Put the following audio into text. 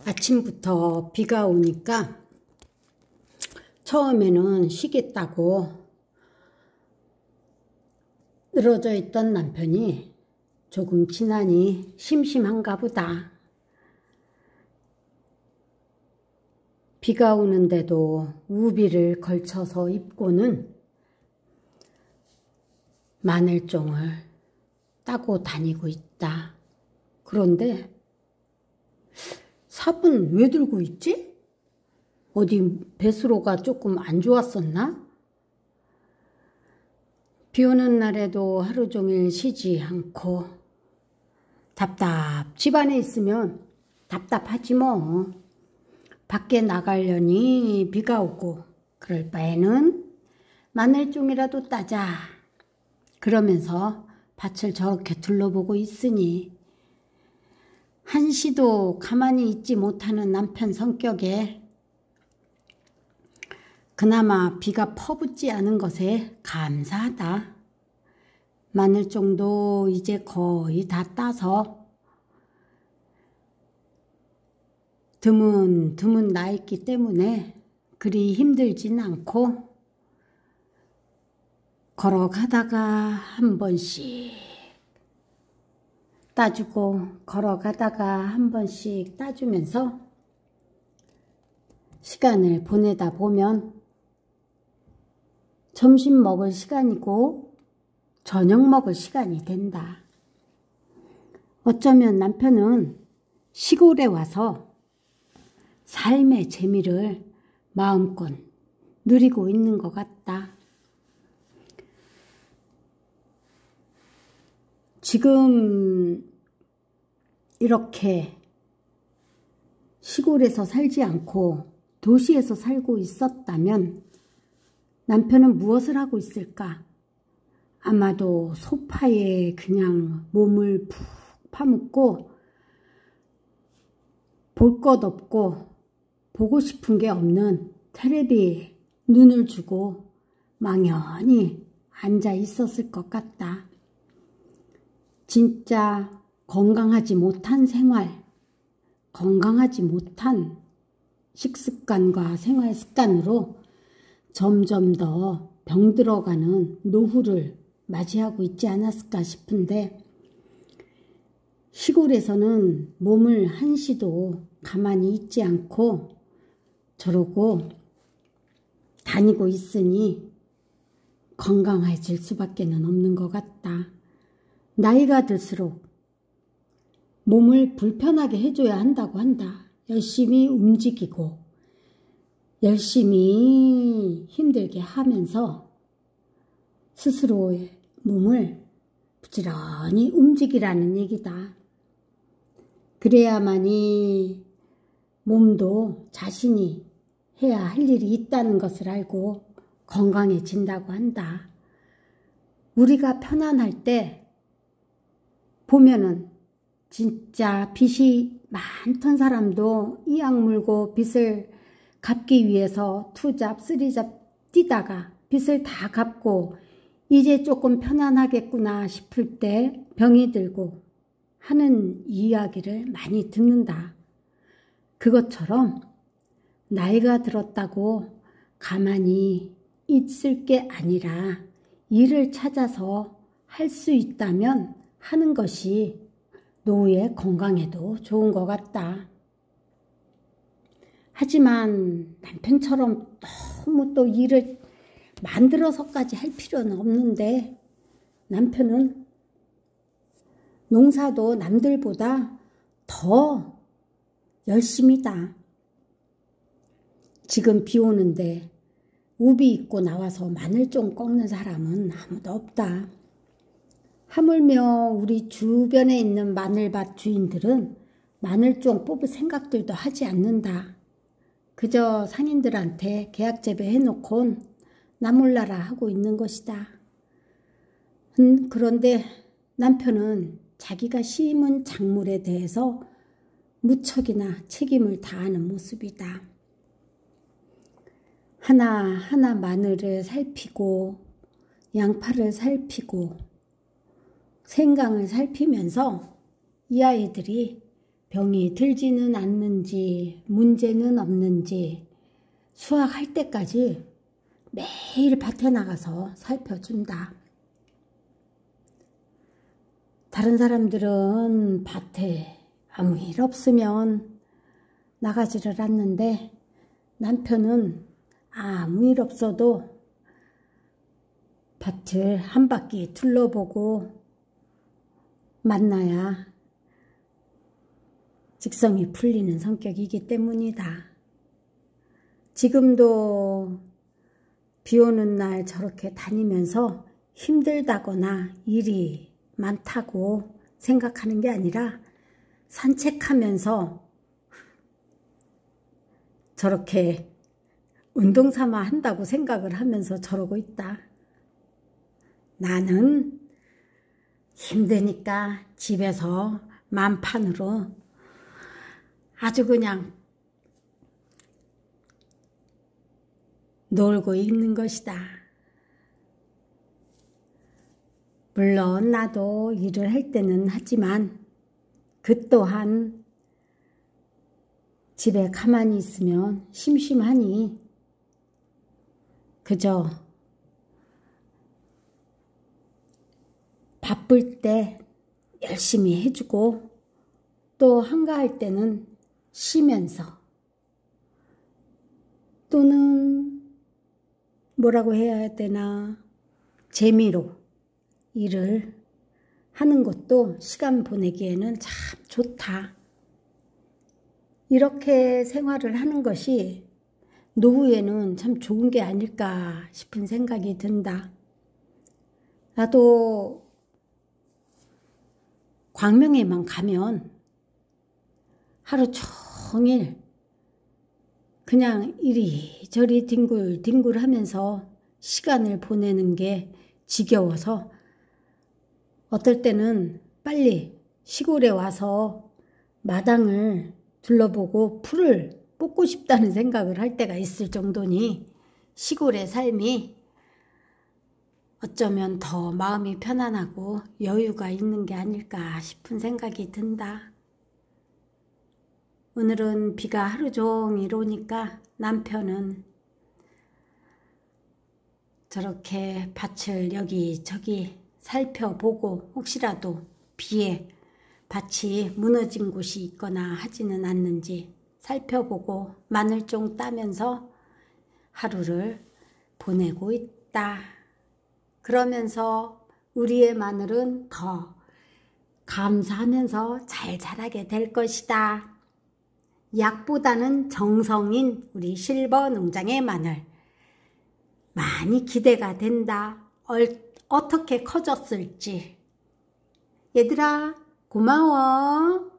아침부터 비가 오니까 처음에는 쉬겠다고 늘어져 있던 남편이 조금 지나니 심심한가 보다. 비가 오는데도 우비를 걸쳐서 입고는 마늘종을 따고 다니고 있다. 그런데 삽은 왜 들고 있지? 어디 배수로가 조금 안 좋았었나? 비 오는 날에도 하루 종일 쉬지 않고 집안에 있으면 답답하지 뭐. 밖에 나가려니 비가 오고 그럴 바에는 마늘종이라도 따자. 그러면서 밭을 저렇게 둘러보고 있으니 한시도 가만히 있지 못하는 남편 성격에 그나마 비가 퍼붓지 않은 것에 감사하다. 마늘종도 이제 거의 다 따서 드문 나 있기 때문에 그리 힘들진 않고 걸어가다가 한 번씩 따주고 걸어가다가 한 번씩 따주면서 시간을 보내다 보면 점심 먹을 시간이고 저녁 먹을 시간이 된다. 어쩌면 남편은 시골에 와서 삶의 재미를 마음껏 누리고 있는 것 같다. 지금 이렇게 시골에서 살지 않고 도시에서 살고 있었다면 남편은 무엇을 하고 있을까? 아마도 소파에 그냥 몸을 푹 파묻고 볼 것 없고 보고 싶은 게 없는 텔레비에 눈을 주고 망연히 앉아 있었을 것 같다. 진짜 건강하지 못한 생활, 건강하지 못한 식습관과 생활 습관으로 점점 더 병들어가는 노후를 맞이하고 있지 않았을까 싶은데 시골에서는 몸을 한시도 가만히 있지 않고 저러고 다니고 있으니 건강해질 수밖에 없는 것 같다. 나이가 들수록 몸을 불편하게 해줘야 한다고 한다. 열심히 움직이고 열심히 힘들게 하면서 스스로의 몸을 부지런히 움직이라는 얘기다. 그래야만이 몸도 자신이 해야 할 일이 있다는 것을 알고 건강해진다고 한다. 우리가 편안할 때 보면은 진짜 빚이 많던 사람도 이악 물고 빚을 갚기 위해서 투잡, 쓰리잡 뛰다가 빚을 다 갚고 이제 조금 편안하겠구나 싶을 때 병이 들고 하는 이야기를 많이 듣는다. 그것처럼 나이가 들었다고 가만히 있을 게 아니라 일을 찾아서 할 수 있다면 하는 것이 노후의 건강에도 좋은 것 같다. 하지만 남편처럼 너무 또 일을 만들어서까지 할 필요는 없는데 남편은 농사도 남들보다 더 열심히다. 지금 비 오는데 우비 입고 나와서 마늘종 꺾는 사람은 아무도 없다. 하물며 우리 주변에 있는 마늘밭 주인들은 마늘종 뽑을 생각들도 하지 않는다. 그저 상인들한테 계약 재배해놓고 나몰라라 하고 있는 것이다. 그런데 남편은 자기가 심은 작물에 대해서 무척이나 책임을 다하는 모습이다. 하나하나 마늘을 살피고 양파를 살피고 생강을 살피면서 이 아이들이 병이 들지는 않는지 문제는 없는지 수확할 때까지 매일 밭에 나가서 살펴준다. 다른 사람들은 밭에 아무 일 없으면 나가지를 않는데 남편은 아무 일 없어도 밭을 한 바퀴 둘러보고 만나야 직성이 풀리는 성격이기 때문이다. 지금도 비 오는 날 저렇게 다니면서 힘들다거나 일이 많다고 생각하는 게 아니라 산책하면서 저렇게 운동 삼아 한다고 생각을 하면서 저러고 있다. 나는 힘드니까 집에서 만판으로 아주 그냥 놀고 있는 것이다. 물론 나도 일을 할 때는 하지만 그 또한 집에 가만히 있으면 심심하니 그저 바쁠 때 열심히 해주고 또 한가할 때는 쉬면서 또는 뭐라고 해야 되나 재미로 일을 하는 것도 시간 보내기에는 참 좋다. 이렇게 생활을 하는 것이 노후에는 참 좋은 게 아닐까 싶은 생각이 든다. 나도 광명에만 가면 하루 종일 그냥 이리저리 뒹굴뒹굴 하면서 시간을 보내는 게 지겨워서 어떨 때는 빨리 시골에 와서 마당을 둘러보고 풀을 뽑고 싶다는 생각을 할 때가 있을 정도니 시골의 삶이 어쩌면 더 마음이 편안하고 여유가 있는 게 아닐까 싶은 생각이 든다. 오늘은 비가 하루 종일 오니까 남편은 저렇게 밭을 여기저기 살펴보고 혹시라도 비에 밭이 무너진 곳이 있거나 하지는 않는지 살펴보고 마늘종 따면서 하루를 보내고 있다. 그러면서 우리의 마늘은 더 감사하면서 잘 자라게 될 것이다. 약보다는 정성인 우리 실버 농장의 마늘 많이 기대가 된다. 어떻게 커졌을지. 얘들아 고마워.